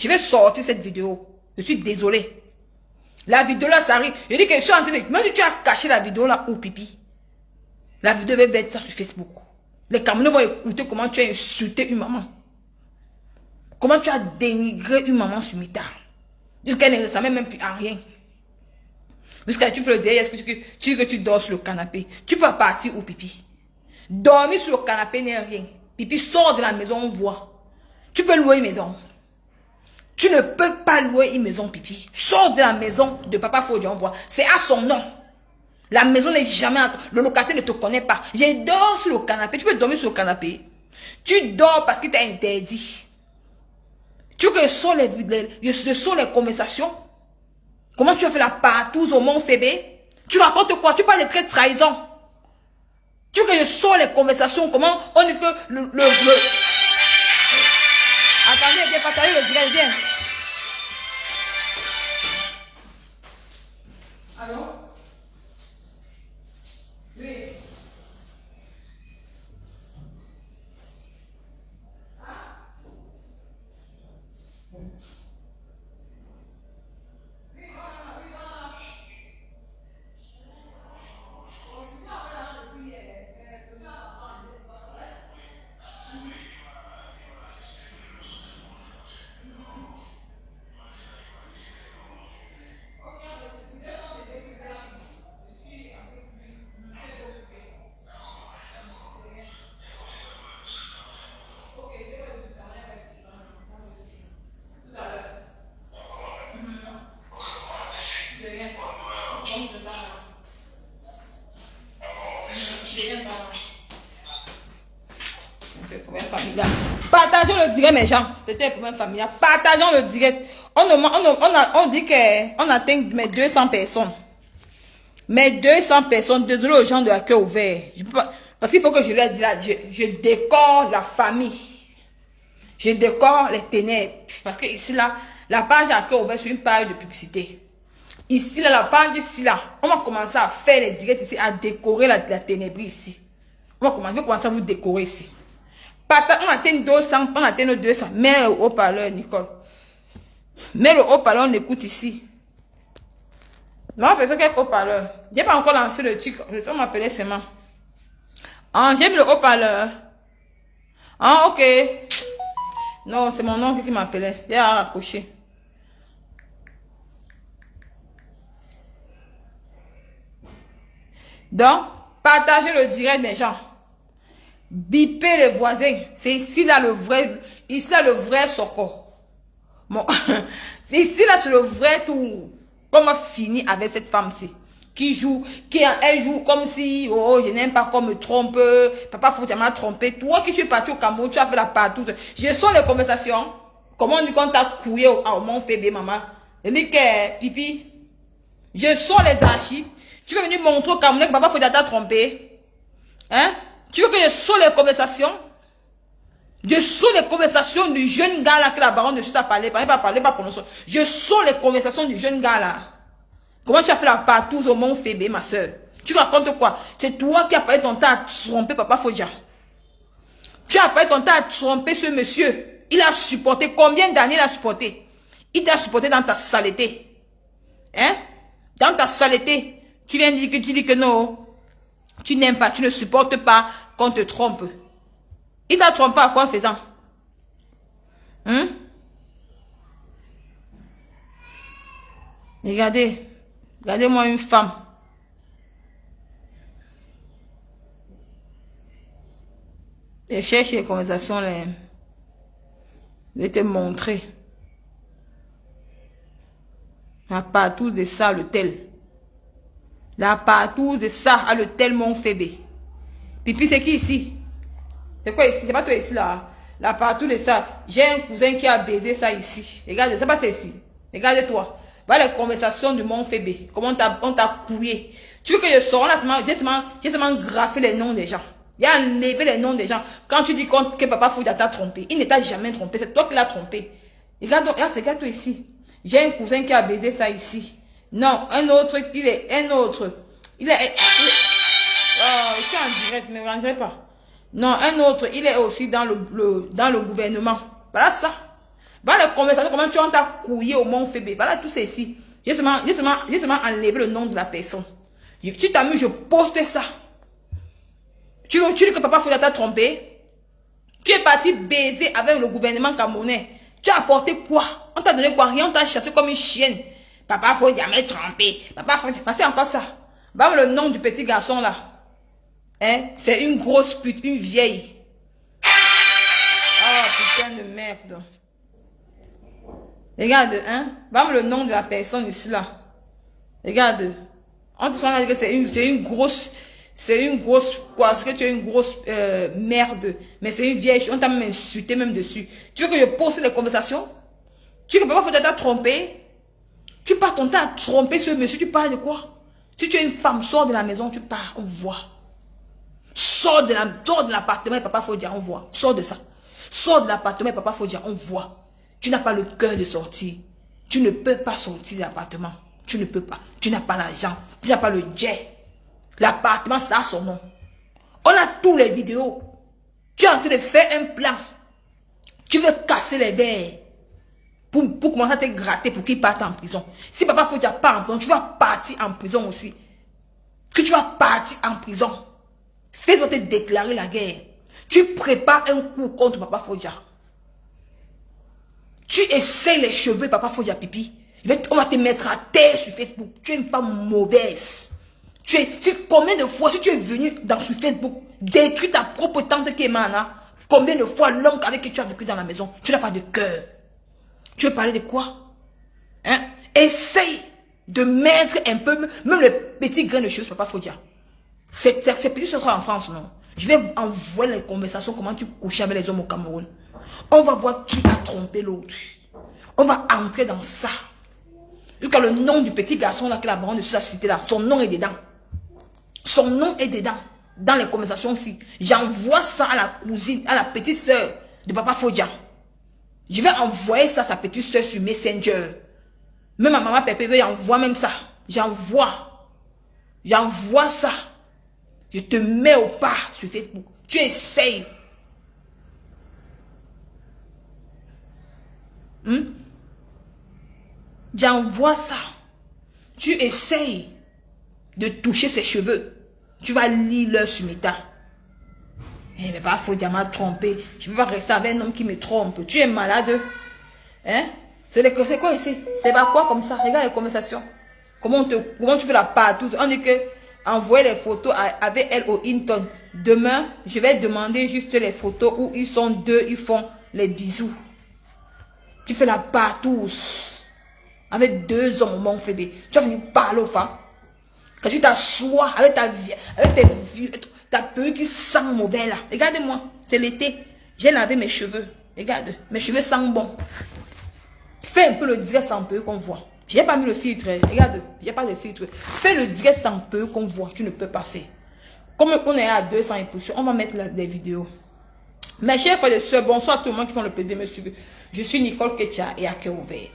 Je vais sortir cette vidéo. Je suis désolée. La vidéo là, ça arrive. Je dis que je suis en train de... Même si tu as caché la vidéo là, au pipi. La vidéo va être ça sur Facebook. Les Camerounais vont écouter comment tu as insulté une maman. Comment tu as dénigré une maman sur Mita. Jusqu'à ne ressemble même plus à rien. Jusqu'à tu fais le derrière, tu dis que tu dors sur le canapé. Tu peux partir au pipi. Dormir sur le canapé n'est rien. Pipi sort de la maison, on voit. Tu peux louer une maison. Tu ne peux pas louer une maison, pipi. Sors de la maison de Papa Fodja, on voit. C'est à son nom. La maison n'est jamais... Le locataire ne te connaît pas. Je dors sur le canapé. Tu peux dormir sur le canapé. Tu dors parce qu'il t'a interdit. Tu veux que je sors les conversations? Comment tu as fait la partouze au Mont Fébé? Tu racontes quoi? Tu parles de traite trahison. Tu veux que je sors les conversations? Comment on dit que Attendez, viens, partagez le direct, viens. Allô? Oui. Partageons le direct, mes gens. C'était un problème familial. Partageons le direct. On dit qu'on atteint mes 200 personnes. Mes 200 personnes. Désolé aux gens de la cœur ouvert. Je peux pas, parce qu'il faut que je leur dise là, je décore la famille. Je décore les ténèbres. Parce que ici, là, la page à cœur ouvert, c'est une page de publicité. Ici, là, la page ici, là, on va commencer à faire les directs ici, à décorer la ténébrie ici. On va commencer à vous décorer ici. On atteint 200, on atteint 200. Mets le haut-parleur, Nicole. Mets le haut-parleur, on écoute ici. Non, peut-être quel haut-parleur. J'ai pas encore lancé le truc. On m'appelait seulement. Ah, j'ai mis le haut-parleur. Ah, ok. Non, c'est mon oncle qui m'appelait. Il a raccroché. Donc, partagez le direct, mes gens. Bipez les voisins. C'est ici là le vrai Soko. Bon, c'est ici là c'est le vrai tout. Comment finir avec cette femme-ci qui joue, elle joue comme si oh je n'aime pas qu'on me trompe. Papa faut que tu m'as trompé. Toi qui suis parti au Cameroun, tu as fait la partout. Je sens les conversations. Comment on dit qu'on t'a couillé au Mont Fébé, maman. Je dis que pipi. Je sens les archives. Tu veux venir montrer au Cameroun que papa faut t'a trompé. Hein? Tu veux que je saute les conversations? Je saute les conversations du jeune gars là que la baronne de suite a parlé. Pas prononcer. Je saute les conversations du jeune gars là. Comment tu as fait la partouze au Mont Fébé, ma soeur? Tu racontes quoi? C'est toi qui as pas eu ton temps à tromper papa Fodja. Tu as pas eu ton temps à tromper ce monsieur. Il a supporté. Combien d'années il a supporté? Il t'a supporté dans ta saleté. Hein? Dans ta saleté. Tu viens dire que non. Tu n'aimes pas, tu ne supportes pas qu'on te trompe. Il t'a trompé à quoi en faisant? Hein? Regardez. Regardez-moi une femme. Et cherche les conversations là. Je vais te montrer. La partout de ça, le tel. La partout de ça, à le tel Mont Fébé. Pipi, c'est qui ici? C'est quoi ici? C'est pas toi ici là. La partout de ça. J'ai un cousin qui a baisé ça ici. Regarde, c'est pas ça ici. Regarde-toi. Voilà les conversations du Mont Fébé. Comment on t'a couillé. Tu veux que je sors là, j'ai seulement graffé les noms des gens. Il a enlevé les noms des gens. Quand tu dis que papa Fodja t'a trompé, il ne t'a jamais trompé. C'est toi qui l'as trompé. Regarde, c'est toi ici. J'ai un cousin qui a baisé ça ici. Non, un autre, il est un autre. Il est oh, je suis en direct, mais ne me rangerai pas. Non, un autre, il est aussi dans le gouvernement. Voilà ça. Voilà les conversations, comment tu as couillé au Mont Fébé. Voilà tout ceci. J'ai seulement enlevé le nom de la personne. Tu t'amuses, je poste ça. Tu dis que Papa Foudia t'a trompé. Tu es parti baiser avec le gouvernement camerounais. Tu as apporté quoi? On t'a donné quoi? Rien, on t'a chassé comme une chienne. Papa Foudia m'a trompé. Papa Foudia, c'est encore ça. Bah, le nom du petit garçon là. Hein? C'est une grosse pute, une vieille. Oh putain de merde. Regarde, hein? Bah, le nom de la personne ici là. Regarde. On te dit que c'est une grosse. C'est une grosse. Quoi? Parce que tu es une grosse merde. Mais c'est une vieille. On t'a même insulté même dessus. Tu veux que je poste les conversations? Tu veux que Papa Foudia t'a trompé? Tu passes ton temps à tromper ce monsieur. Tu parles de quoi? Si tu es une femme, sors de la maison, tu pars, on voit. Sors de l'appartement et Papa Foudia, on voit. Sors de ça. Sors de l'appartement et Papa Foudia, on voit. Tu n'as pas le cœur de sortir. Tu ne peux pas sortir de l'appartement. Tu ne peux pas. Tu n'as pas l'argent. Tu n'as pas le jet. L'appartement, ça a son nom. On a tous les vidéos. Tu es en train de faire un plan. Tu veux casser les verres. Pour commencer à te gratter pour qu'il parte en prison. Si Papa Foudia part en prison, tu vas partir en prison aussi. Que tu vas partir en prison. Fais-toi te déclarer la guerre. Tu prépares un coup contre Papa Foudia. Tu essayes les cheveux Papa Foudia pipi. On va te mettre à terre sur Facebook. Tu es une femme mauvaise. Combien de fois, si tu es venu sur Facebook, détruire ta propre tante qui est Mana, combien de fois l'homme avec qui tu as vécu dans la maison, tu n'as pas de cœur. Tu veux parler de quoi? Hein? Essaye de mettre un peu, même le petit grain de cheveux sur Papa Foudia. C'est petit ce sera en France, non? Je vais envoyer les conversations, comment tu couches avec les hommes au Cameroun. On va voir qui a trompé l'autre. On va entrer dans ça. Et quand le nom du petit garçon là, qui est la baronne de la cité là, son nom est dedans. Son nom est dedans. Dans les conversations aussi. J'envoie ça à la cousine, à la petite soeur de Papa Foudia. Je vais envoyer ça à sa petite soeur sur Messenger. Même à maman Pépé, j'envoie même ça. J'envoie ça. Je te mets au pas sur Facebook. Tu essayes. J'envoie ça. Tu essayes de toucher ses cheveux. Tu vas lire leur sur Meta. Eh, mais pas Foudia m'a trompé. Je ne peux pas rester avec un homme qui me trompe. Tu es malade. Hein? C'est quoi ici? C'est pas quoi comme ça? Regarde les conversations. Comment tu fais la partout? On dit que envoyer les photos avec elle au Hinton. Demain, je vais demander juste les photos où ils sont deux, ils font les bisous. Tu fais la partout. Avec deux hommes au Mont Fébé. Tu vas venir parler aux femmes. Quand tu t'assois avec ta perruque qui sent mauvais là. Regardez-moi, c'est l'été. J'ai lavé mes cheveux. Regarde, mes cheveux sentent bon. Fais un peu le direct sans perruque qu'on voit. J'ai pas mis le filtre. Regarde, il n'y a pas de filtre. Fais le direct sans perruque qu'on voit. Tu ne peux pas faire. Comme on est à 200 et poussières, on va mettre là des vidéos. Mes chers frères et sœurs, bonsoir à tout le monde qui font le plaisir de me suivre. Je suis Nicole Ketia et à cœur ouvert.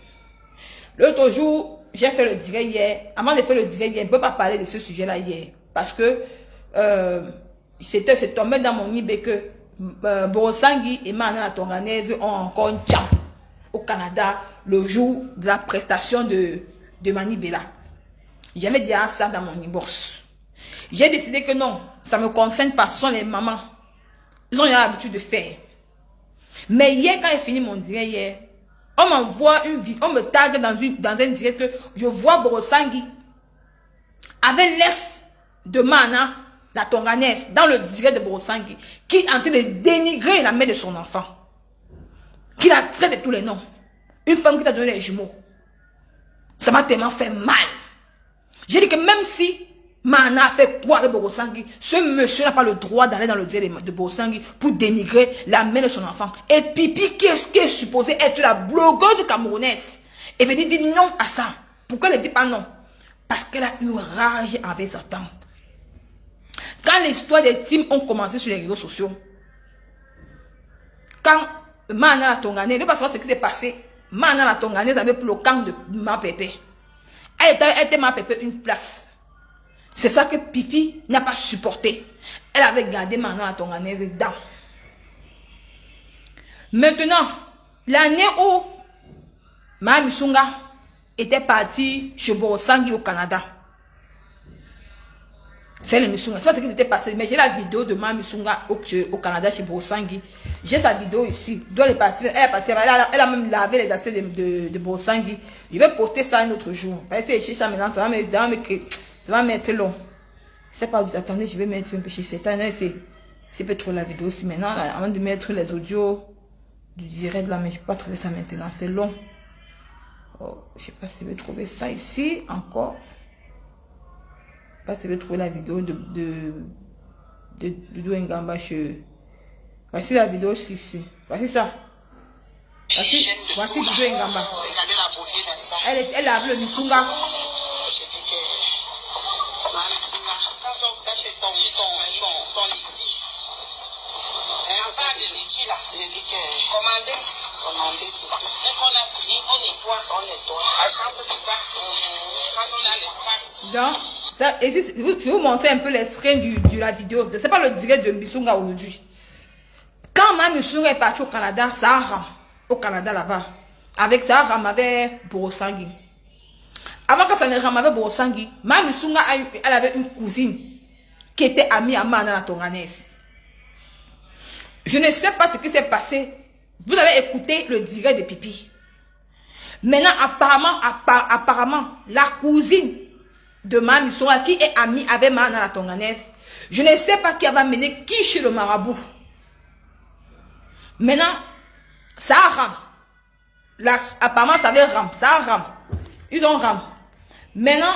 L'autre jour, j'ai fait le direct hier. Avant de faire le direct hier, je ne peux pas parler de ce sujet-là hier. Parce que c'est tombé dans mon IB que Borosangui et Mana la Tonganaise ont encore un jam au Canada le jour de la prestation de Manibela. J'avais dit ça dans mon inbox. J'ai décidé que non, ça me concerne pas, ce sont les mamans. Ils ont l'habitude de faire. Mais hier, quand j'ai fini mon direct hier, on m'envoie une vidéo, on me tague dans un direct que je vois Borosangui avec l'ex de Mana, la Tonganaise, dans le direct de Borosangui, qui est en train de dénigrer la mère de son enfant. Qui la traite de tous les noms. Une femme qui t'a donné les jumeaux. Ça m'a tellement fait mal. J'ai dit que même si Mana a fait quoi avec Borosangui, ce monsieur n'a pas le droit d'aller dans le direct de Borosangui pour dénigrer la mère de son enfant. Et Pipi, qui est supposée être la blogueuse camerounaise, est venue dire non à ça. Pourquoi elle ne dit pas non? Parce qu'elle a eu rage avec sa tante. Quand l'histoire des teams ont commencé sur les réseaux sociaux, quand Mana la Tonganaise, ne veut pas savoir ce qui s'est passé, Mana la Tonganaise avait pris le camp de Ma Pépé. Elle était Ma Pépé une place. C'est ça que Pipi n'a pas supporté. Elle avait gardé Mana la Tonganaise dedans. Maintenant, l'année où Mama Musunga était parti chez Borosangi au Canada. Faire les Musunga. Tu vois ce qui s'était passé. Mais j'ai la vidéo de Mama Musunga au Canada chez Borosangi. J'ai sa vidéo ici. Elle est partie. Elle a même lavé les assiettes de Borosangi. Je vais poster ça un autre jour. Parce que c'est ça maintenant. Ça va mettre long. Je sais pas, attendez, je vais mettre un peu chez cette année. C'est peut-être trop la vidéo aussi maintenant. Là, avant de mettre les audios du direct là, mais je ne peux pas trouver ça maintenant. C'est long. Oh, je ne sais pas si je vais trouver ça ici encore. Je ne sais pas si je vais trouver la vidéo de Doudou Ngamba chez. Voici la vidéo ici. Voici ça. Voici Doudou Ngamba. Elle a le Musunga. Donc, ça, je vais vous montrer un peu l'extrait de la vidéo. Ce n'est pas le direct de Musunga aujourd'hui. Quand ma Musunga est partie au Canada, ça rame. Au Canada là-bas. Avec ça, rame avec Borosangi. Avant que ça ne rame avec Borosangi, ma Musunga, elle avait une cousine qui était amie à Mana la Tonganese. Je ne sais pas ce qui s'est passé. Vous avez écouté le direct de Pipi. Maintenant, apparemment, la cousine de ma Musunga qui est amie avec Mana la Tonganese, je ne sais pas qui va mener qui chez le marabout. Maintenant, ça rame. Apparemment, ça avait rame. Ça rame. Ils ont rame. Maintenant,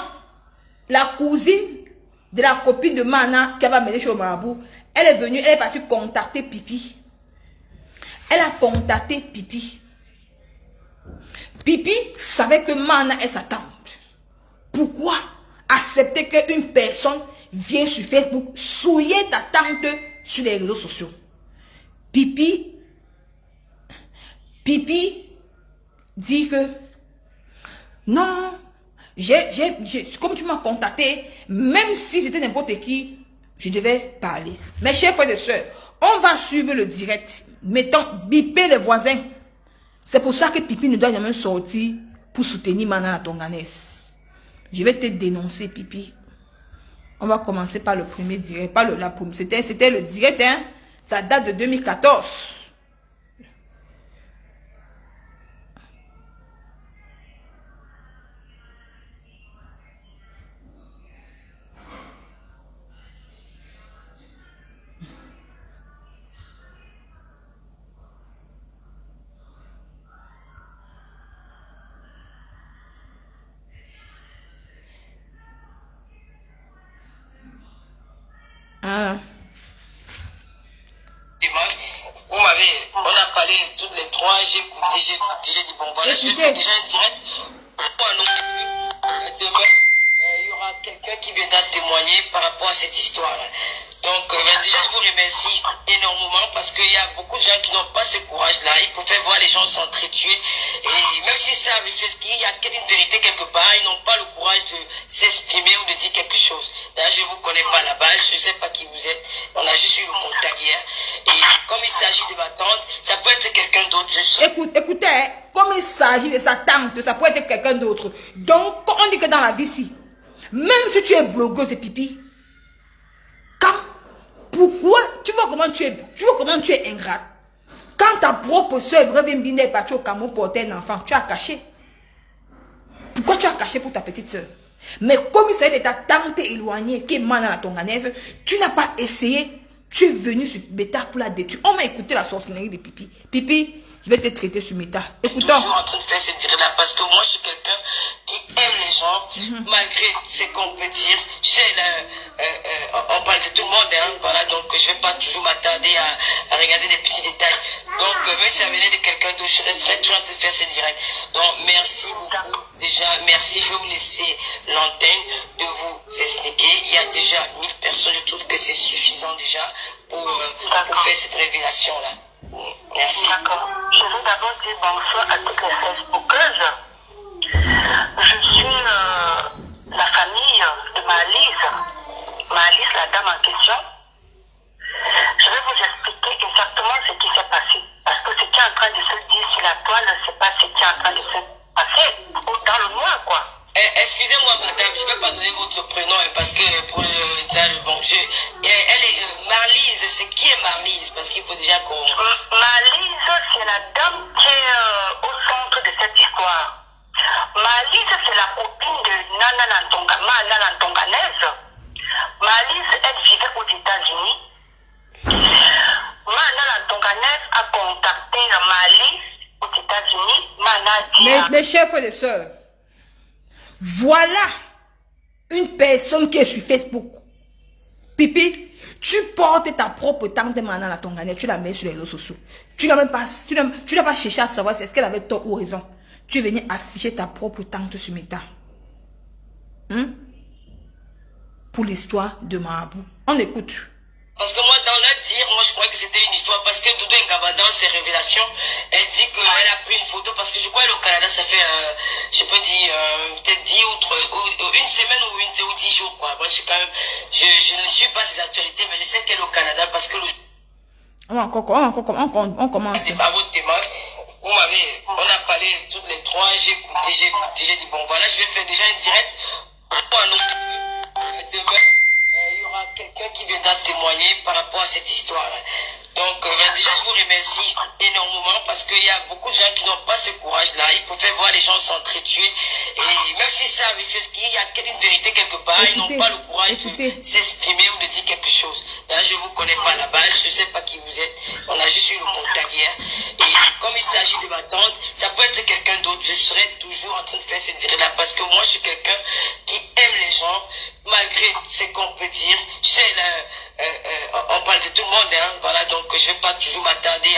la cousine de la copine de Mana qui va mener chez le marabout, elle est venue, elle est partie contacter Pipi. Elle a contacté Pipi. Pipi savait que Mana est sa tante. Pourquoi accepter qu'une personne vienne sur Facebook souiller ta tante sur les réseaux sociaux? Pipi dit que non, comme tu m'as contacté, même si c'était n'importe qui, je devais parler. Mes chers frères et sœurs, on va suivre le direct. Mettons, biper les voisins. C'est pour ça que Pipi ne doit jamais sortir pour soutenir Mana la Tonganese. Je vais te dénoncer, Pipi. On va commencer par le premier direct. Pas la première. C'était le direct, hein. Ça date de 2014. Ah. On a parlé toutes les trois, j'ai écouté, j'ai dit bon voilà, je fais déjà un direct. Demain, il y aura quelqu'un qui viendra témoigner par rapport à cette histoire-là. Donc déjà je vous remercie énormément parce qu'il y a beaucoup de gens qui n'ont pas ce courage-là. Ils préfèrent voir les gens s'entretuer. Et même si ça veut dire qu'il y a une vérité quelque part, ils n'ont pas le courage de s'exprimer ou de dire quelque chose. D'ailleurs, je ne vous connais pas à la base, je ne sais pas qui vous êtes. On a juste eu le contact hier. Et comme il s'agit de ma tante, ça peut être quelqu'un d'autre. Écoutez, comme il s'agit de sa tante, ça peut être quelqu'un d'autre. Donc, on dit que dans la vie, si, même si tu es blogueuse de Pipi, pourquoi tu vois comment tu es ingrat? Quand ta propre soeur Brebembine est partie au Cameroun pour porter un enfant, tu as caché. Pourquoi tu as caché pour ta petite soeur? Mais comme il s'agit de ta tante éloignée qui est Mana la Tonganese, tu n'as pas essayé. Tu es venu sur Beta pour la détruire. On m'a écouté la sorcellerie de Pipi. Pipi, je vais te traiter sur Meta. Écoutons. Je suis toujours en train de faire ce direct-là parce que moi, je suis quelqu'un qui aime les gens, malgré ce qu'on peut dire. Tu sais, on parle de tout le monde, hein, voilà, donc je ne vais pas toujours m'attarder à regarder des petits détails. Donc, même si ça venait de quelqu'un d'autre, je resterai toujours en train de faire ce direct. Donc, merci beaucoup. Déjà, merci. Je vais vous laisser l'antenne de vous expliquer. Il y a déjà 1000 personnes. Je trouve que c'est suffisant déjà pour faire cette révélation-là. Merci. D'accord. Je veux d'abord dire bonsoir à toutes les Facebookeuses. Je suis la famille de Malise, la dame en question. Je vais vous expliquer exactement ce qui s'est passé. Parce que ce qui est en train de se dire sur la toile, ce n'est pas ce qui est en train de se passer parce que pour bon, elle est Marlise, c'est qui est Marlise? Parce qu'il faut déjà qu'on... Marlise, c'est la dame qui est au centre de cette histoire. Marlise, c'est la copine de Nana Lantonganaise. Marlise, elle vivait aux États-Unis. Nana Lantonganaise a contacté Marlise aux États-Unis. Mes chers frères et sœurs, voilà une personne qui est sur Facebook. Pipi, tu portes ta propre tante Nana Lantonganaise, tu la mets sur les réseaux sociaux. Tu n'as pas cherché à savoir si est-ce qu'elle avait tort ou raison. Tu es venu afficher ta propre tante sur Meta. Pour l'histoire de Marabout. On écoute. Parce que moi, dans leur dire, moi je croyais que c'était une histoire. Parce que Doudou Ngaba, dans ses révélations, elle dit qu'elle a pris une photo. Parce que je crois qu'au Canada, ça fait, je peux dire, peut-être 10 ou une semaine ou 10 jours. Quoi. Moi, je ne suis pas ses actualités, mais je sais qu'elle est au Canada. Parce que on commence. On a parlé toutes les trois, j'ai écouté, j'ai dit, bon voilà, je vais faire déjà une direct. Demain, il y aura quelqu'un qui viendra témoigner par rapport à cette histoire-là. Donc, déjà, je vous remercie énormément parce qu'il y a beaucoup de gens qui n'ont pas ce courage-là. Ils préfèrent voir les gens s'entretuer. Et même si ça avec ce qu'il y a une vérité quelque part, ils n'ont pas le courage de s'exprimer ou de dire quelque chose. Là, je ne vous connais pas à la base, je ne sais pas qui vous êtes. On a juste eu le contact hier. Et comme il s'agit de ma tante, ça peut être quelqu'un d'autre. Je serai toujours en train de faire ce direct-là parce que moi, je suis quelqu'un qui aime les gens, malgré ce qu'on peut dire. Tu sais, on parle de tout le monde, hein, voilà, donc je ne vais pas toujours m'attarder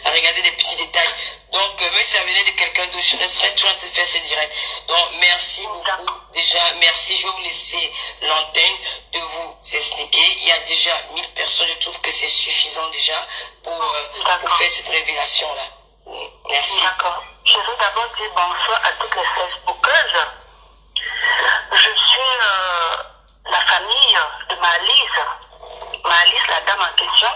à regarder des petits détails. Donc, même si ça venait de quelqu'un d'autre, je resterai toujours en train de faire ce direct. Donc, merci beaucoup. Déjà, merci. Je vais vous laisser l'antenne de vous expliquer. Il y a déjà 1000 personnes. Je trouve que c'est suffisant déjà pour faire cette révélation-là. Merci. D'accord. Je veux d'abord dire bonsoir à toutes les Facebookeuses. Je suis la famille de Marlise, la dame en question.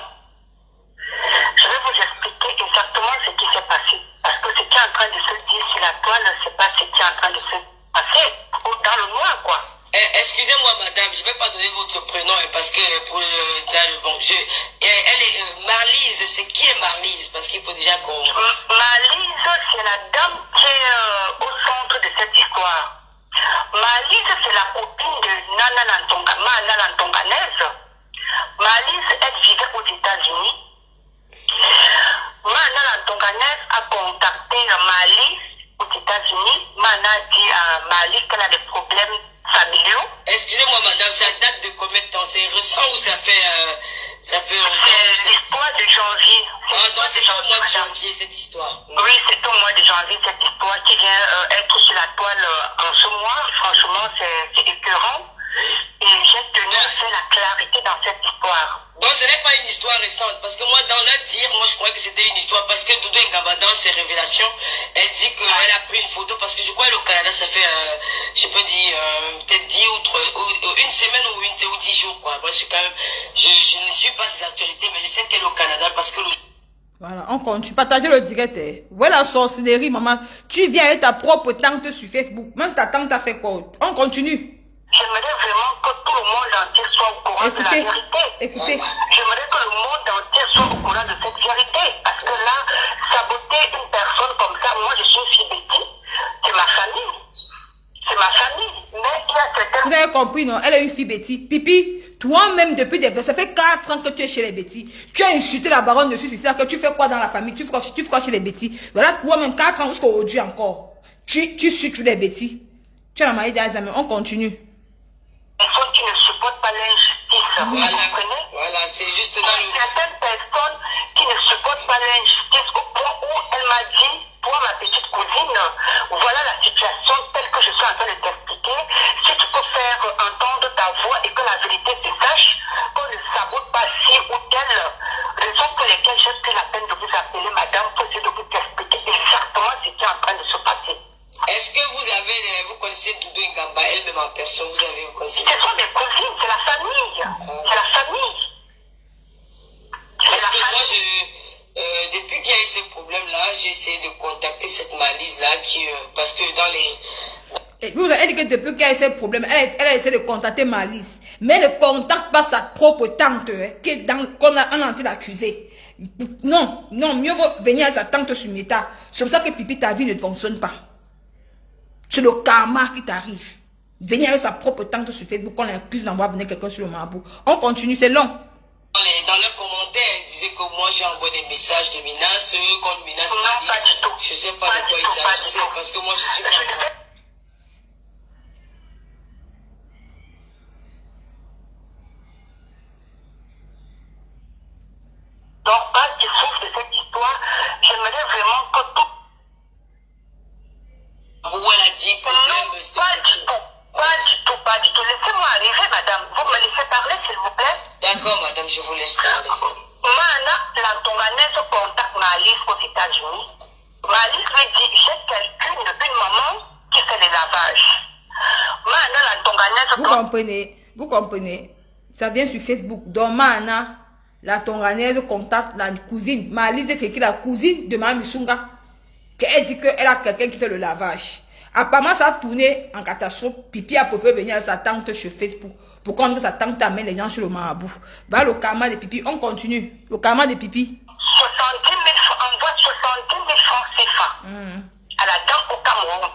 Je vais vous expliquer exactement ce qui s'est passé. Parce que ce qui est en train de se dire sur la toile, c'est pas ce qui est en train de se passer dans le noir, quoi. Excusez-moi, madame, je ne vais pas donner votre prénom parce que pour bon, elle est Marlise, c'est qui est Marlise? Parce qu'il faut déjà qu'on... Marlise, c'est la dame qui est au centre de cette histoire. Marlise, c'est la copine de Nana Lantonganaise. Marlise, elle vivait aux États-Unis. Nana Lantonganaise a contacté Marlise aux États-Unis. Nana a dit à Marlise qu'elle a des problèmes familiaux. Excusez-moi, madame, ça date de combien de temps? C'est récent ou ça fait longtemps? C'est l'histoire de janvier. Donc c'est au mois de janvier, cette histoire. Oui, c'est au mois de janvier, cette histoire qui vient être sur la toile en ce mois. Franchement, c'est écœurant. Et j'ai tenu à faire la clarité dans cette histoire. Donc ce n'est pas une histoire récente, parce que moi dans leur dire, moi je croyais que c'était une histoire, parce que Doudou Ngaba dans ses révélations, elle dit qu'elle a pris une photo, parce que je crois qu'au Canada ça fait, je peux dire, peut-être 10 ou une semaine ou 10 jours, quoi. Moi je ne suis pas ses actualités, mais je sais qu'elle est au Canada, parce que Voilà, on continue. Partagez le direct. Voilà la sorcellerie, maman. Tu viens avec ta propre tante sur Facebook. Même ta tante a fait quoi? On continue. J'aimerais vraiment que tout le monde entier soit au courant de la vérité. Écoutez. J'aimerais que le monde entier soit au courant de cette vérité. Parce que là, saboter une personne comme ça, moi je suis une fille Betty, c'est ma famille. C'est ma famille. Mais il y a certaines... Vous avez compris, non? Elle est une fille Betty. Pipi, toi-même, depuis ça fait 4 ans que tu es chez les Betty. Tu as insulté la baronne dessus, c'est ça que tu fais quoi dans la famille? Tu fais quoi chez les Betty? Voilà, toi-même, 4 ans jusqu'à aujourd'hui encore. Tu suis les Betty. Tu as la maille d'Alzheimer. On continue. Personnes qui ne supportent pas l'injustice. Vous comprenez? Voilà, c'est juste dans le... Certaines personnes qui ne supportent pas l'injustice au point où elle m'a dit, toi ma petite cousine, voilà la situation telle que je suis en train de t'expliquer. Si tu peux faire entendre ta voix et que la vérité se sache, qu'on ne sabote pas ci ou telle raison pour lesquelles j'ai pris la peine de vous appeler madame pour essayer de vous expliquer exactement ce qui est en train de se passer. Est-ce que vous connaissez Doudou Ngaba elle-même en personne? Vous connaissez? Ce sont des cousines, c'est la famille. C'est la famille. Parce que moi, depuis qu'il y a eu ce problème-là, j'ai essayé de contacter cette Marlise-là, parce que dans les... Elle dit que depuis qu'il y a eu ce problème, elle a essayé de contacter Marlise. Mais ne contacte pas sa propre tante, hein, qu'on a en train d'accuser. Non, non, mieux vaut venir à sa tante sur Meta. C'est pour ça que Pipi, ta vie ne fonctionne pas. C'est le karma qui t'arrive. Venir avec sa propre tante sur Facebook, qu'on l'accuse d'envoyer venir quelqu'un sur le marabout. On continue, c'est long. Dans leurs commentaires, ils disaient que moi j'ai envoyé des messages de menaces, qu'on menace. Non, pas du tout. Je sais pas de quoi il s'agissait, parce que moi je suis pas. Donc, pas qu'ils souffrent de cette histoire, j'aimerais vraiment que tout. Où elle a dit Non, pas du tout. Pas du tout, pas du tout. Laissez-moi arriver, madame. Vous me laissez parler, s'il vous plaît. D'accord, madame, je vous laisse parler. Mana, la tonganaise contacte Malice aux États-Unis. Malice lui dit, j'ai quelqu'un depuis une maman qui fait les lavages. Mana, la tonganaise Vous comprenez, ça vient sur Facebook. Donc, Mana, la tonganaise contacte la cousine. Malice, c'est qui la cousine de Mme Musunga. Elle dit qu'elle a quelqu'un qui fait le lavage. Apparemment, ça a tourné en catastrophe. Pipi a préféré venir à sa tante sur Facebook. Pour qu'on sa tante amène les gens sur le marabout. Voilà le karma de Pipi. On continue. Le karma de Pipi. 70 000 francs, envoie 70 000 francs CFA à la dame au Cameroun.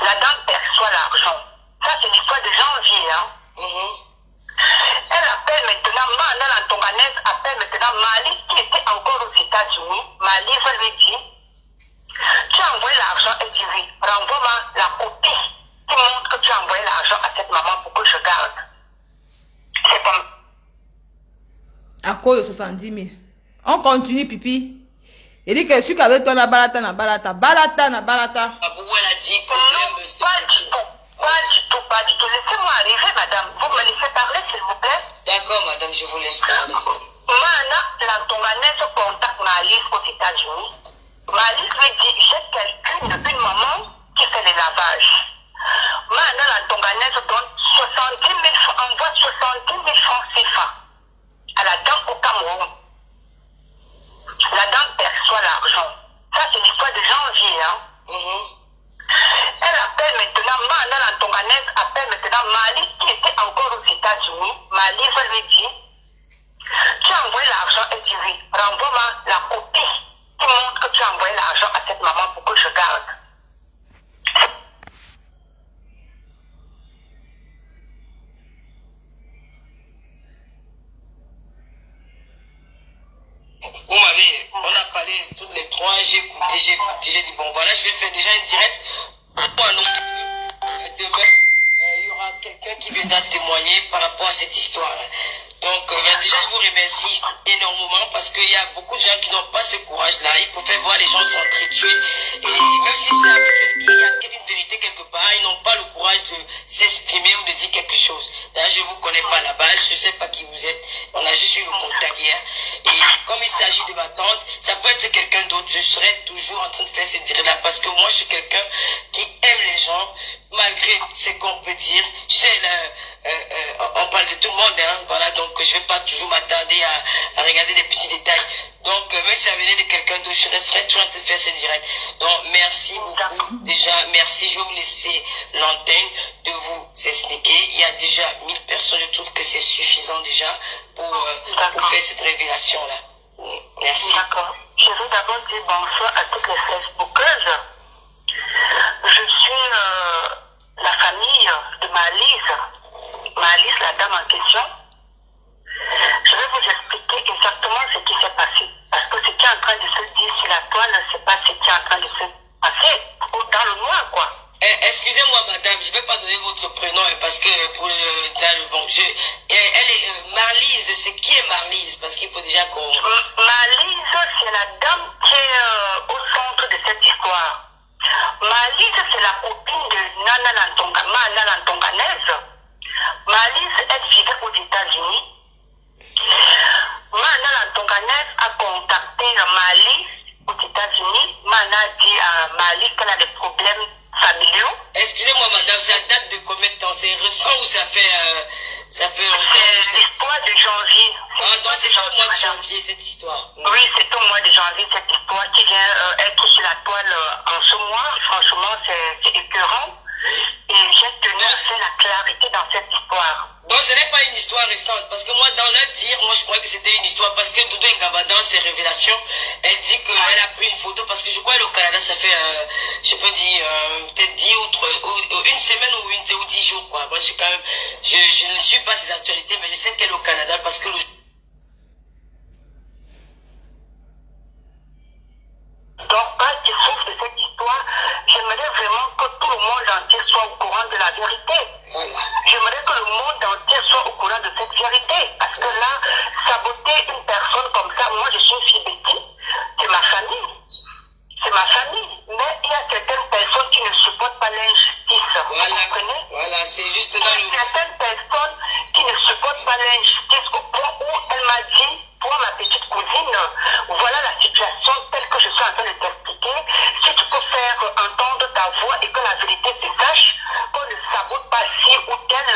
La dame perçoit l'argent. Ça, c'est l'histoire de janvier. Hein. Elle appelle maintenant, Mana la tonganaise appelle maintenant Mali qui était encore aux États-Unis. Mali va lui dire, tu as envoyé l'argent, elle dit oui, renvoie-moi la copie qui montre que tu as envoyé l'argent à cette maman pour que je garde. C'est comme... À cause de 70 000. On continue, Pipi. Il dit que celui qui avait toi, na balata. Où elle a dit Non, pas du tout. Laissez-moi arriver, madame. Vous me laissez parler, s'il vous plaît. D'accord, madame, je vous laisse parler. Mana, la tonganaise contacte Malice aux États-Unis. Malice lui dit, j'ai quelqu'un depuis une maman qui fait les lavages. Mana, la tonganaise donne 70 000 francs, envoie 70 000 francs CFA à la dame au Cameroun. La dame perçoit l'argent. Ça, c'est l'histoire de janvier. Hein. Elle appelle maintenant, Mana, la tonganaise appelle maintenant Mali qui était encore aux États-Unis. Mali va lui dire, tu as envoyé l'argent, elle dit oui, renvoie-moi la copie qui montre que tu as envoyé l'argent à cette maman pour que je garde. On a parlé toutes les trois, j'ai écouté, j'ai dit bon voilà, je vais faire déjà une direct. Demain, il y aura quelqu'un qui viendra témoigner par rapport à cette histoire-là. Donc déjà je vous remercie énormément parce qu'il y a beaucoup de gens qui n'ont pas ce courage-là. Ils préfèrent voir les gens s'entretuer. Et même si ça arrive, qu'il y a une vérité quelque part, ils n'ont pas le courage de s'exprimer ou de dire quelque chose. D'ailleurs, je ne vous connais pas là-bas, je ne sais pas qui vous êtes. On a juste eu le contact hier. Et comme il s'agit de ma tante, ça peut être quelqu'un d'autre. Je serai toujours en train de faire ce direct-là parce que moi je suis quelqu'un qui aime les gens, malgré ce qu'on peut dire. Tu sais, on parle de tout le monde, hein, voilà, donc je ne vais pas toujours m'attarder à regarder des petits détails. Donc, même si ça venait de quelqu'un d'autre, je resterai toujours en train de faire ce direct. Donc, merci beaucoup. Déjà, merci. Je vais vous laisser l'antenne de vous expliquer. Il y a déjà 1000 personnes. Je trouve que c'est suffisant déjà pour faire cette révélation-là. Merci. D'accord. Je veux d'abord dire bonsoir à toutes les Facebookeuses. Je suis la famille de Malice, la dame en question. Je vais vous expliquer exactement ce qui s'est passé. Parce que ce qui est en train de se dire sur la toile, c'est pas ce qui est en train de se passer dans le noir, quoi. Excusez-moi, madame, je ne vais pas donner votre prénom parce que pour elle est Marlise. C'est qui est Marlise? Parce qu'il faut déjà qu'on... Marlise, c'est la dame qui est au centre de cette histoire. Marlise, c'est la copine de Nana Lantonganaise. Marlise, elle vivait aux États-Unis. Mana Lantonganaise a contacté Marlise aux États-Unis. Mana a dit à Marlise qu'elle a des problèmes familiaux. Excusez-moi, madame, ça date de combien de temps? C'est récent ou ça fait longtemps? C'est l'histoire de janvier. Donc c'est au mois de janvier, cette histoire. Oui, c'est au mois de janvier, cette histoire qui vient être sur la toile en ce mois. Franchement, c'est écœurant. Et j'ai tenu à faire la clarité dans cette histoire. je croyais que c'était une histoire parce que Doudou Ngaba, dans ses révélations, elle dit qu'elle a pris une photo parce que je crois qu'au Canada, ça fait, je peux dire, peut-être 10 ou une semaine ou 10 jours, quoi. Moi, quand même, je ne suis pas ses actualités, mais je sais qu'elle est au Canada parce que le Donc, quand tu souffres de cette histoire, j'aimerais vraiment que tout le monde entier soit au courant de la vérité. Voilà. J'aimerais que le monde entier soit au courant de cette vérité. Parce que là, saboter une personne comme ça, moi je suis fille Betty, c'est ma famille. C'est ma famille. Mais il y a certaines personnes qui ne supportent pas l'injustice. Voilà, vous comprenez? voilà, c'est juste Il dans y a certaines personnes qui ne supportent pas l'injustice au point où elle m'a dit, toi ma petite cousine, voilà la situation telle que je suis en train de t'expliquer. Si tu peux faire entendre ta voix et que la vérité se sache, qu'on ne sabote pas ci ou telle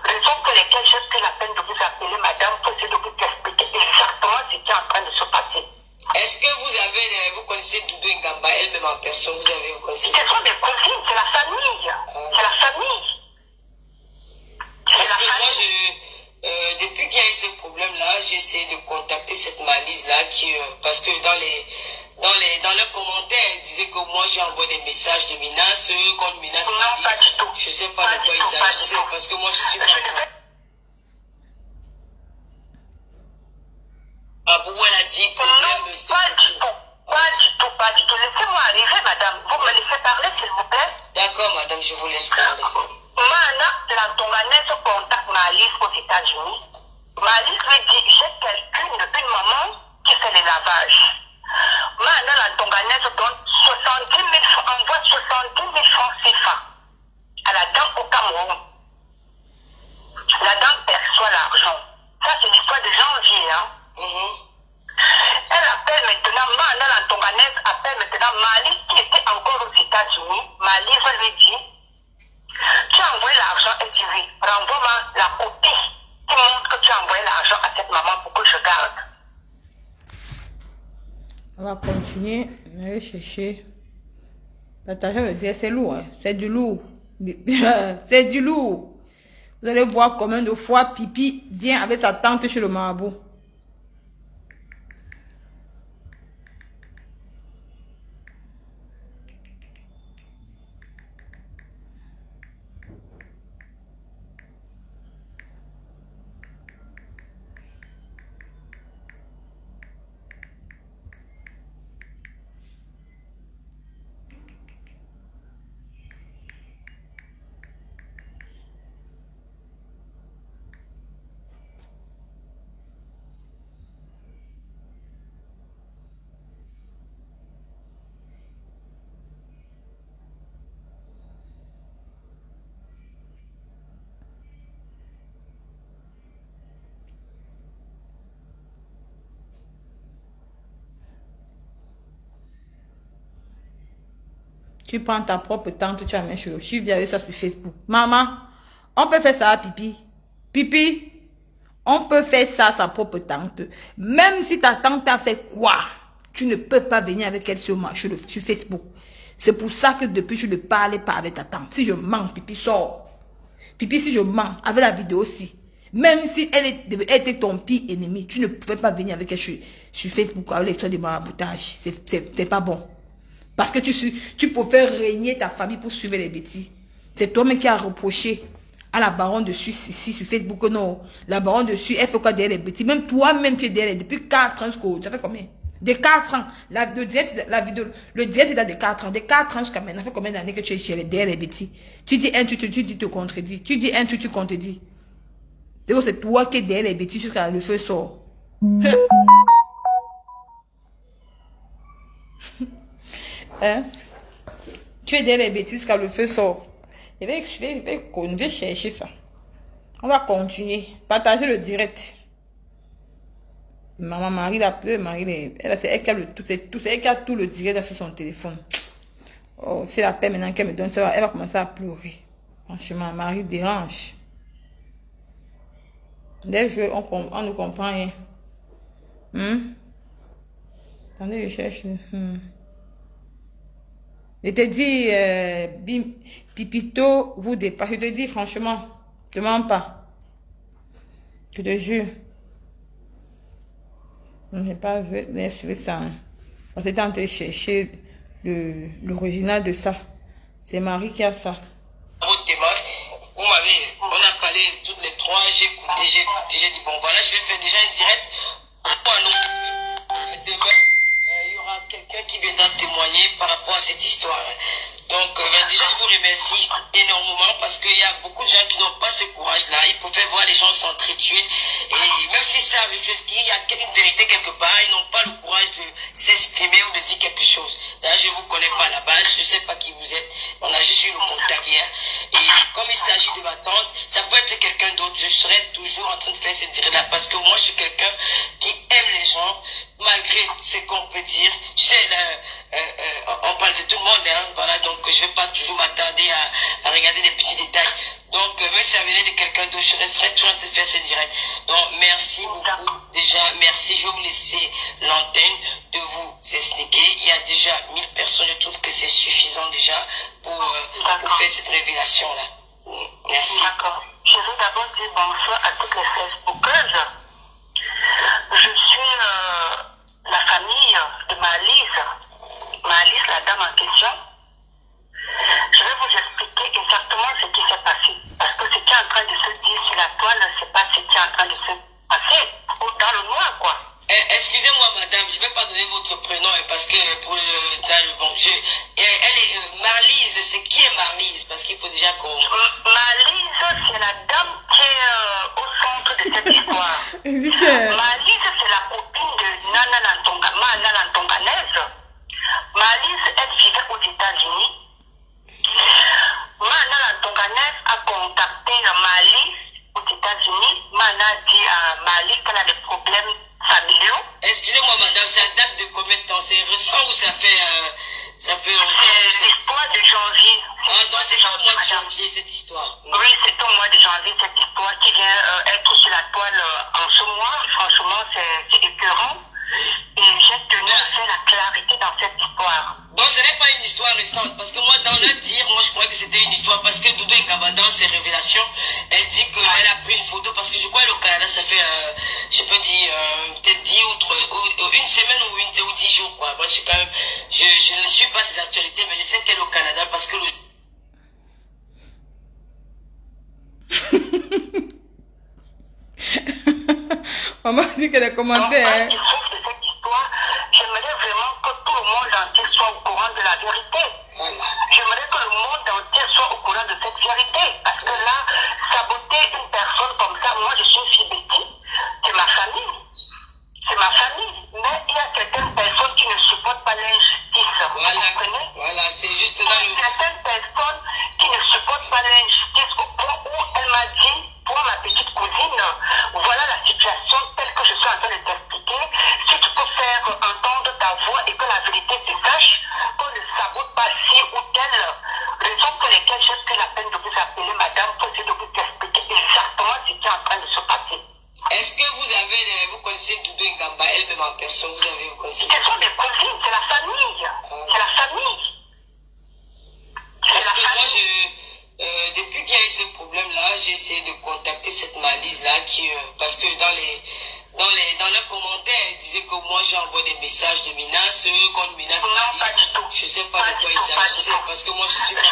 raison pour lesquelles j'ai pris la peine de vous appeler madame pour essayer de vous expliquer exactement ce qui est en train de se passer. Est-ce que vous connaissez Doudou Ngamba elle-même en personne, vous connaissez? Ce sont des cousines, c'est la famille. C'est la famille. Parce que moi, depuis qu'il y a eu ce problème-là, j'ai essayé de contacter cette Malise-là, parce que dans leurs commentaires, elle disait que moi j'ai envoyé des messages de menaces, qu'on menace Non, Malise. pas du tout. Je sais pas de quoi il s'agissait, parce que moi je suis pas... Ah bon, elle a dit problème, Non, pas du tout. Pas du tout, pas du tout. Laissez-moi arriver, madame. Vous me laissez parler, s'il vous plaît. D'accord, madame, je vous laisse parler. Mana, la Tonganaise contacte Malise aux États-Unis. Malise lui dit, j'ai une maman qui fait les lavages. Mana, la Tonganaise donne 70 000 francs, envoie 70 000 francs CFA à la dame au Cameroun. La dame perçoit l'argent. Ça, c'est l'histoire de janvier, hein. Elle appelle maintenant, Mana la Tonganaise appelle maintenant Malise qui était encore aux États-Unis. Malise lui dit, tu as envoyé l'argent et tu dis, renvoie-moi la copie qui montre que tu as envoyé l'argent à cette maman pour que je garde. On va continuer. On va aller chercher. Partager le dire, c'est lourd. Hein. C'est du lourd. C'est du lourd. Vous allez voir combien de fois Pipi vient avec sa tante chez le marabout. Tu prends ta propre tante, tu la mets sur le chiffre, avec ça sur Facebook. Maman, on peut faire ça à Pipi. Pipi, on peut faire ça à sa propre tante. Même si ta tante a fait quoi, tu ne peux pas venir avec elle sur Facebook. C'est pour ça que depuis, je ne parlais pas avec ta tante. Si je mens, Pipi sort. Pipi, si je mens, avec la vidéo aussi. Même si elle était ton pire ennemi, tu ne pouvais pas venir avec elle sur Facebook avec l'histoire de maraboutage. C'est pas bon. Parce que tu préfères régner ta famille pour suivre les bêtises. C'est toi-même qui a reproché à la baronne dessus ici sur Facebook. Non, la baronne dessus, elle fait quoi derrière les bêtises? Même toi-même, tu es derrière depuis 4 ans. Ça fait combien? De 4 ans. Le direct, c'est dans de 4 ans. De 4 ans jusqu'à maintenant, ça fait combien d'années que tu es derrière les bêtises? Tu dis un, tu te contredis. Tu dis un, tu contredis. C'est toi qui es derrière les bêtises jusqu'à le feu sort. Hein? Tu es derrière les bêtises quand le feu sort. Je vais chercher ça. On va continuer. Partager le direct. Maman Marie l'a pleuré. C'est elle qui a tout le direct sur son téléphone. Oh, c'est la paix maintenant qu'elle me donne ça. Elle va commencer à pleurer. Franchement, Marie dérange. Des jeux, on ne comprend rien. Attendez, je cherche. Je te dis, Pipito vous dépasse. Je te dis franchement, ne demande pas. Je te jure. Je n'ai pas vu ça. On était en train de chercher l'original de ça. C'est Marie qui a ça. On a parlé toutes les trois, j'ai écouté, j'ai dit bon voilà, je vais faire déjà un direct. Demain, il y aura quelqu'un qui viendra témoigner par rapport à cette histoire. Donc déjà je vous remercie énormément parce qu'il y a beaucoup de gens qui n'ont pas ce courage-là. Ils préfèrent voir les gens s'entretuer. Et même si ça avec ce qu'il y a une vérité quelque part, ils n'ont pas le courage de s'exprimer ou de dire quelque chose. D'ailleurs, je ne vous connais pas à la base, je ne sais pas qui vous êtes. On a juste eu le contact hier. Et comme il s'agit de ma tante, ça peut être quelqu'un d'autre. Je serai toujours en train de faire ce direct-là parce que moi je suis quelqu'un qui aime les gens. Malgré ce qu'on peut dire, tu sais, on parle de tout le monde, hein, voilà, donc je ne vais pas toujours m'attarder à regarder les petits détails. Donc, même si ça venait de quelqu'un d'autre, je resterai toujours en train de faire ce direct. Donc, merci beaucoup. Déjà, merci. Je vais vous laisser l'antenne de vous expliquer. Il y a déjà 1000 personnes. Je trouve que c'est suffisant déjà pour faire cette révélation-là. Merci. D'accord. Je veux d'abord dire bonsoir à toutes les Facebookeuses. Je suis la famille de Malise, la dame en question. Je vais vous expliquer exactement ce qui s'est passé. Parce que ce qui est en train de se dire sur la toile, c'est pas ce qui est en train de se passer. Ou dans le noir, quoi. Excusez-moi, madame, je ne vais pas donner votre prénom parce que pour bon, elle est Marlise. C'est qui est Marlise? Parce qu'il faut déjà qu'on. Marlise, c'est la dame qui est au centre de cette histoire. Marlise, c'est la copine de Nana Lantonganaise. Marlise, elle vivait aux États-Unis. Nana Lantonganaise a contacté Marlise aux États-Unis. Nana a dit à Marlise qu'elle a des problèmes familiaux. Excusez-moi, madame, ça date de combien de temps? C'est récent ou ça fait longtemps? C'est l'histoire de janvier. Ah, donc c'est au mois de janvier, cette histoire. Oui, c'est au mois de janvier, cette histoire qui vient être sur la toile en ce mois. Franchement, c'est écœurant. Et j'ai tenu à faire la clarité dans cette histoire. Donc ce n'est pas une histoire récente, parce que moi dans le dire, moi je croyais que c'était une histoire, parce que Doudou Ngaba dans ses révélations, elle dit qu'elle a pris une photo, parce que je crois que le Canada ça fait, je peux dire, peut-être 10 ou une semaine ou 10 jours, quoi. Moi je suis quand même, je ne suis pas ses actualités, mais je sais qu'elle est au Canada, parce que Maman dit que les commentaires. J'aimerais vraiment que tout le monde entier soit au courant de la vérité. J'aimerais que le monde entier soit au courant de cette vérité. Parce que là, saboter une personne comme ça, moi je suis une fille Betty, c'est ma famille. C'est ma famille. Mais il y a certaines personnes qui ne supportent pas l'injustice. Vous comprenez? Voilà, c'est juste Il y a certaines personnes qui ne supportent pas l'injustice au point où elle m'a dit, toi ma petite cousine, voilà la situation telle que je suis en train de t'expliquer. Si tu peux faire entendre ta voix et que la vérité se sache, qu'on ne sabote pas ci ou telle raison pour lesquelles j'ai pris la peine de vous appeler madame pour essayer de vous expliquer exactement ce qui est en train de se passer. Est-ce que vous connaissez Doudou Ngaba elle-même en personne? Vous connaissez? Ce sont des cousines, c'est la famille. C'est la famille. Parce que moi, depuis qu'il y a eu ce problème-là, j'ai essayé de contacter cette Malise-là, parce que dans leurs commentaires, elle disait que moi j'ai envoyé des messages de menaces, qu'on menace Non, pas du tout. Je ne sais pas de quoi il s'agissait, parce que moi je suis pas.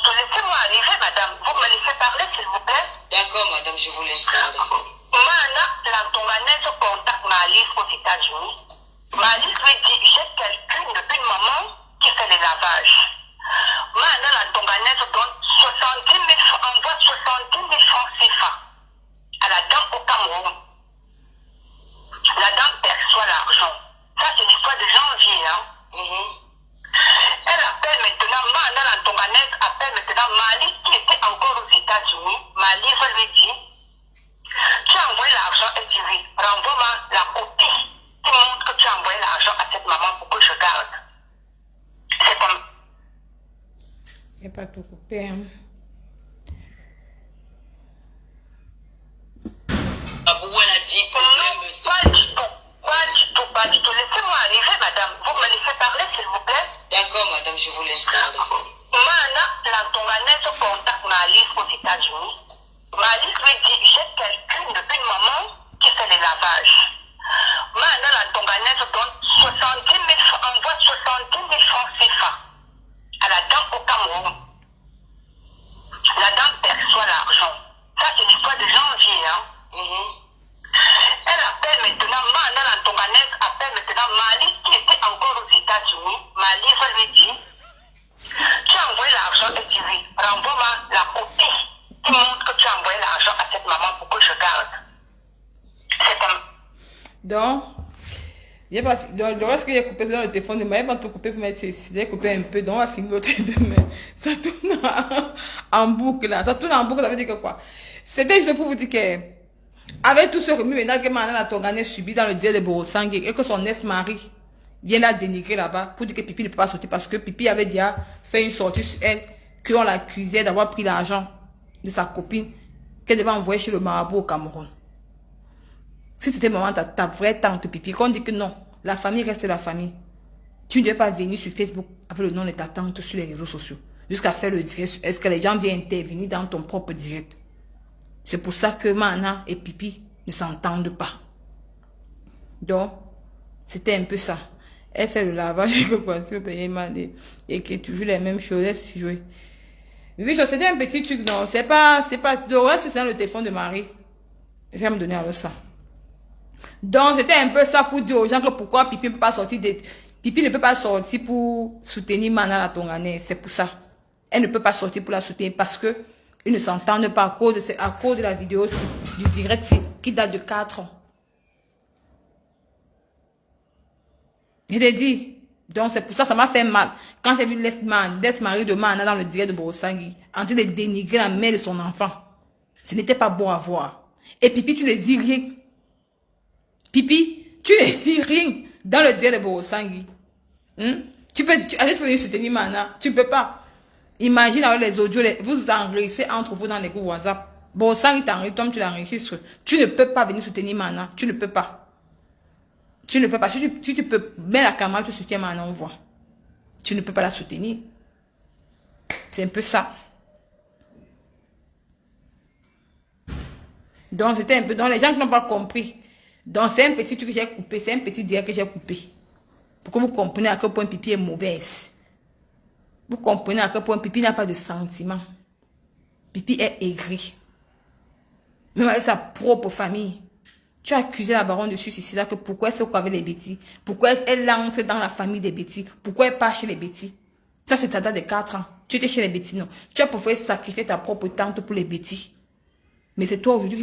Laissez-moi arriver, madame. Vous me laissez parler, s'il vous plaît? D'accord, madame, je vous laisse parler. Mana Lantonganaise contacte Malise aux États-Unis. Malise lui dit, j'ai quelqu'une, une maman qui fait les lavages. Mana Lantonganaise donne 70 000 francs, envoie 70 000 francs CFA à la dame au Cameroun. La dame perçoit l'argent. Ça, c'est l'histoire de janvier, hein. Elle appelle maintenant, Mana Lantonganaise appelle maintenant Malise qui était encore aux États-Unis. Malise lui dit, tu as envoyé l'argent, elle dit oui. Renvoie-moi la copie qui montre que tu as envoyé l'argent à cette maman pour que je garde. C'est comme. Il n'y a pas tout coupé, hein. Elle a dit problème. Pas du tout. Pas du tout, pas du tout. Laissez-moi arriver, madame. Vous me laissez parler, s'il vous plaît? D'accord, madame, je vous laisse parler. Mana Lantonganaise Donc, donc, le reste que j'ai coupé dans le téléphone de ma mère, pas tout coupé pour mettre ceci. J'ai coupé un peu, donc on va finir l'autre demain. Ça tourne en boucle là. Ça tourne en boucle, ça veut dire que quoi? C'était juste pour vous dire que, avec tout ce remue maintenant que Manan a Tongané subi dans le dieu de Borosangé et que son ex-mari vient la dénigrer là-bas pour dire que Pipi ne peut pas sortir parce que Pipi avait déjà fait une sortie sur elle, qu'on l'accusait d'avoir pris l'argent de sa copine qu'elle devait envoyer chez le marabout au Cameroun. Si c'était maman, ta vraie tante Pipi, qu'on dit que non, la famille reste la famille. Tu ne devais pas venir sur Facebook avec le nom de ta tante sur les réseaux sociaux. Jusqu'à faire le direct. Est-ce que les gens viennent intervenir dans ton propre direct? C'est pour ça que Mana et Pipi ne s'entendent pas. Donc, c'était un peu ça. Elle fait le lavage que quoi, si vous payez mal et que toujours les mêmes choses, laisse jouer. Oui, c'était un petit truc, non, c'est pas, le reste, c'est dans le téléphone de Marie. Je vais me donner alors ça. Donc, c'était un peu ça pour dire aux gens que pourquoi Pipi ne peut pas sortir Pipi ne peut pas sortir pour soutenir Mana la Tonganaise. C'est pour ça. Elle ne peut pas sortir pour la soutenir parce que ils ne s'entendent pas à cause de la vidéo aussi, du direct qui date de 4 ans. Je l'ai dit. Donc, c'est pour ça m'a fait mal. Quand j'ai vu l'ex-mari de Mana dans le direct de Borosangui, en train de dénigrer la mère de son enfant. Ce n'était pas bon à voir. Et Pipi, tu ne dis rien. Pipi, tu ne dis rien dans le direct de Borosangui. Tu peux venir soutenir Mana. Tu ne peux pas. Imagine avec les audios, vous vous enregistrez entre vous dans les groupes WhatsApp. Borosangui t'enregistre, toi tu l'enregistres. Tu ne peux pas venir soutenir Mana. Tu ne peux pas. Tu ne peux pas. Si tu peux mettre la caméra, tu soutiens Mana, on voit. Tu ne peux pas la soutenir. C'est un peu ça. Donc, c'était un peu... Donc, les gens qui n'ont pas compris. Donc, c'est un petit truc que j'ai coupé. C'est un petit direct que j'ai coupé. Pour que vous compreniez à quel point Pipi est mauvaise. Vous comprenez à quel point Pipi n'a pas de sentiments. Pipi est aigri. Même avec sa propre famille. Tu as accusé la baronne de Suisse ici là que pourquoi elle fait quoi avec les bêtis? Pourquoi elle entre dans la famille des bêtis? Pourquoi elle part chez les bêtis? Ça, c'est ta date de 4 ans. Tu étais chez les bêtis, non. Tu as préféré sacrifier ta propre tante pour les bêtis. Mais c'est toi aujourd'hui,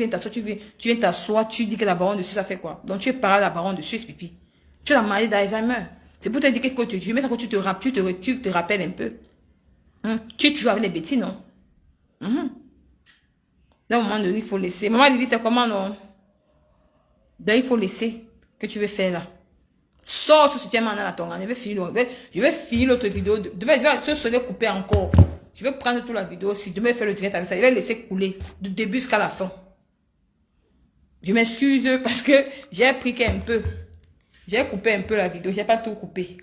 tu viens t'asseoir, tu dis que la baronne de Suisse a fait quoi? Donc tu es parlé à la baronne de Suisse, Pipi. Tu l'as mariée d'Alzheimer. C'est pour te dire qu'est-ce que tu dis. Mais quand tu te rappelles un peu. Tu es toujours avec les bêtis, non? Dans un moment donné, il faut laisser. Maman Lily, c'est comment, non? Donc, il faut laisser. Que tu veux faire là? Sors ce soutien maintenant à ton gars. Je vais finir l'autre vidéo. Je vais couper encore. Je vais prendre toute la vidéo aussi. Demain, je vais faire le direct avec ça. Je vais laisser couler. Du début jusqu'à la fin. Je m'excuse parce que j'ai pris qu'un peu. J'ai coupé un peu la vidéo. J'ai pas tout coupé.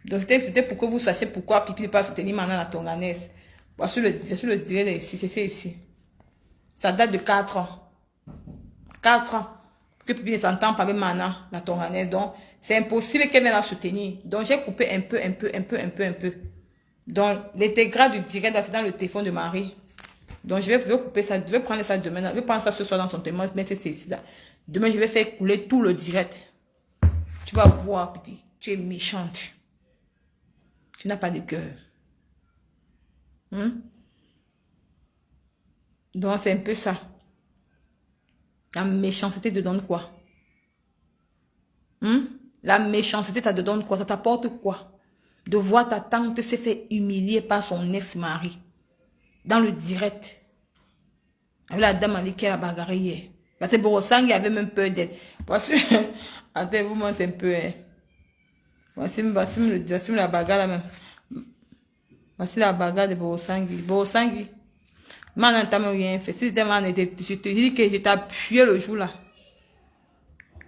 Donc, c'était pour que vous sachiez pourquoi Pipi ne peut pas soutenir maintenant la Tonganaise. Voici le direct ici. C'est ici. Ça date de 4 ans. 4 ans. Que Pipi ne s'entend pas avec Mana, la Tonganaise. Donc, c'est impossible qu'elle vienne la soutenir. Donc, j'ai coupé un peu. Donc, l'intégral du direct, c'est dans le téléphone de Marie. Donc, je vais couper ça. Je vais prendre ça demain. Je vais prendre ça ce soir dans son témoin. Mettre c'est ça. Demain, je vais faire couler tout le direct. Tu vas voir, Pipi. Tu es méchante. Tu n'as pas de cœur. Donc, c'est un peu ça. La méchanceté te donne quoi? La méchanceté, ça te donne quoi? Ça t'apporte quoi? De voir ta tante se faire humilier par son ex-mari. Dans le direct. Avec la dame avec qui elle a bagarré hier. Parce que Borosangui avait même peur d'elle. Parce que... Attends, vous montez un peu. Voici la bagarre là même. Voici la bagarre de Borosangui. Borosangui. Man n'a rien fait. Si c'était man, je te dis que je t'ai appuyé le jour là.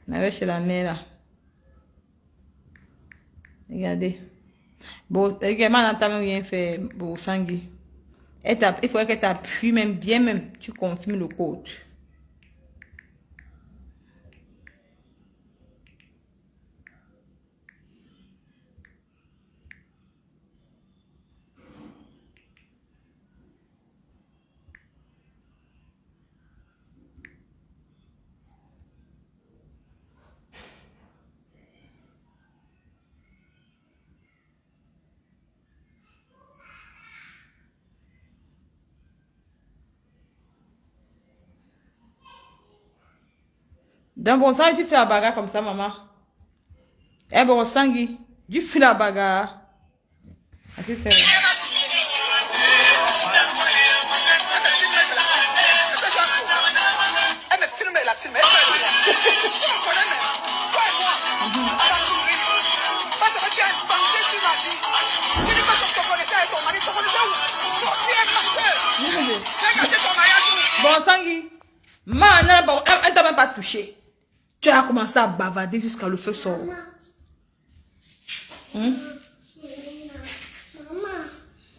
On avait chez la mère là. Regardez. Bon, man n'a rien fait, Borosangui. Il faudrait qu'elle t'appuie même bien même. Tu confirmes le code. Dans bon sang, tu fais la bagarre comme ça, maman. Eh bon sang, tu fais la bagarre. Elle me filme, elle a filmé. Bon Sangui, bon, elle t'a même pas touché. Tu as commencé à bavarder jusqu'à le feu sort. Maman,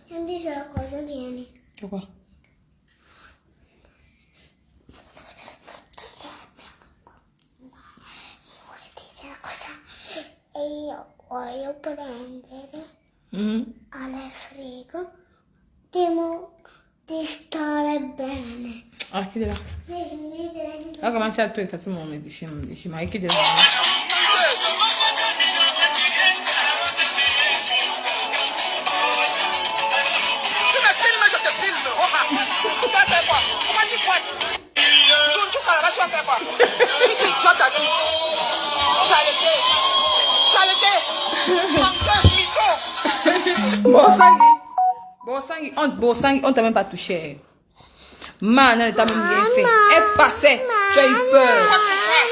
non dice la cosa viene. Pourquoi? E io voglio prendere al frigo di stare bene. Ah, qui est là. Mi prendi Ah, comment tu as tout effacé mon médecin, Marie qui est là. Bon sang, on t'a même pas touché. Man, elle t'a même rien fait. Elle passait, tu as eu peur.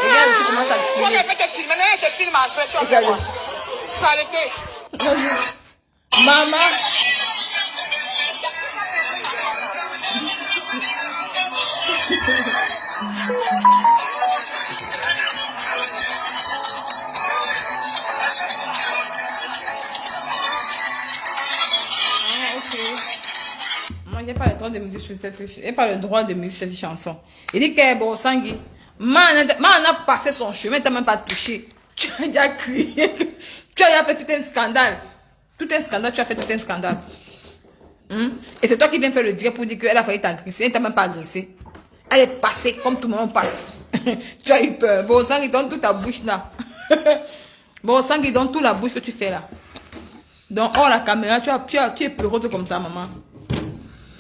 Regarde, tu commences à crier. Tu vas te filmer, elle te filme après, tu vas faire quoi? Saleté. Maman. Il n'y a pas le droit de musique sur cette chanson. Il n'y a pas le droit de musique sur cette chanson. Il dit que bon, Sangui, man a passé son chemin, tu n'as même pas touché. Tu as déjà crié. Tu as déjà fait tout un scandale. Tout un scandale, tu as fait tout un scandale. Et c'est toi qui viens faire le direct pour dire qu'elle a failli t'agresser. Elle ne t'a même pas agressé. Elle est passée comme tout le monde passe. Tu as eu peur. Bon, Sangui, donne toute ta bouche là. Bon, Sangui, donne toute la bouche que tu fais là. Donc, oh la caméra, tu es peureuse comme ça, maman.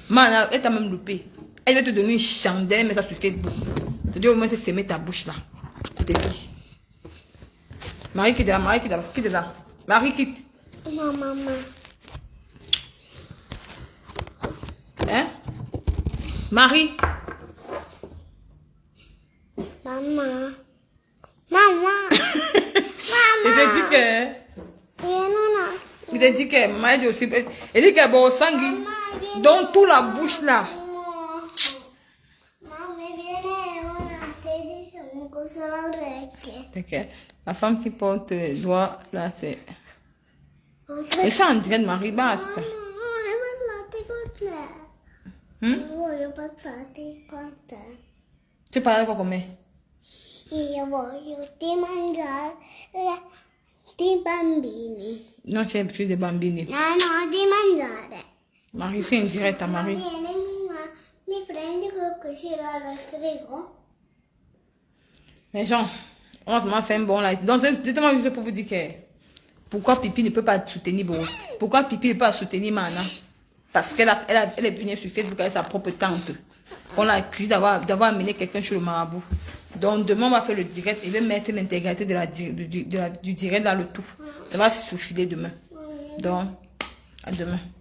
Man, elle t'a même loupé. Elle va te donner une chandelle, mettre ça sur Facebook. Tu dis au moins de fermer ta bouche là. Je te dis. Marie quitte là, Marie quitte là, quitte là. Marie quitte. No, maman. Hein? Marie. Maman. Maman. Il te dit que. Il te dit que. Maman dit aussi. Il dit que bon, Sangui. Dans toute la bouche là. Okay. La femme qui porte les doigts là, c'est. Et ça en dirait de Marie, basta. Voglio parlare con te. Tu parles quoi comme? Io voglio di mangiare di bambini. Non, tu es habitué des bambini. No, di mangiare. Marie, fais une direct à Marie. Mi prendi quel così al frigo? Les gens, on va faire un bon live. Donc, c'est juste pour vous dire que pourquoi Pipi ne peut pas soutenir Boros. Pourquoi Pipi ne peut pas soutenir Mana? Parce qu'elle est venue sur Facebook avec sa propre tante. On l'a accusé d'avoir amené quelqu'un chez le marabout. Donc, demain, on va faire le direct et va mettre l'intégralité du direct dans le tout. Ça va se filer demain. Donc, à demain.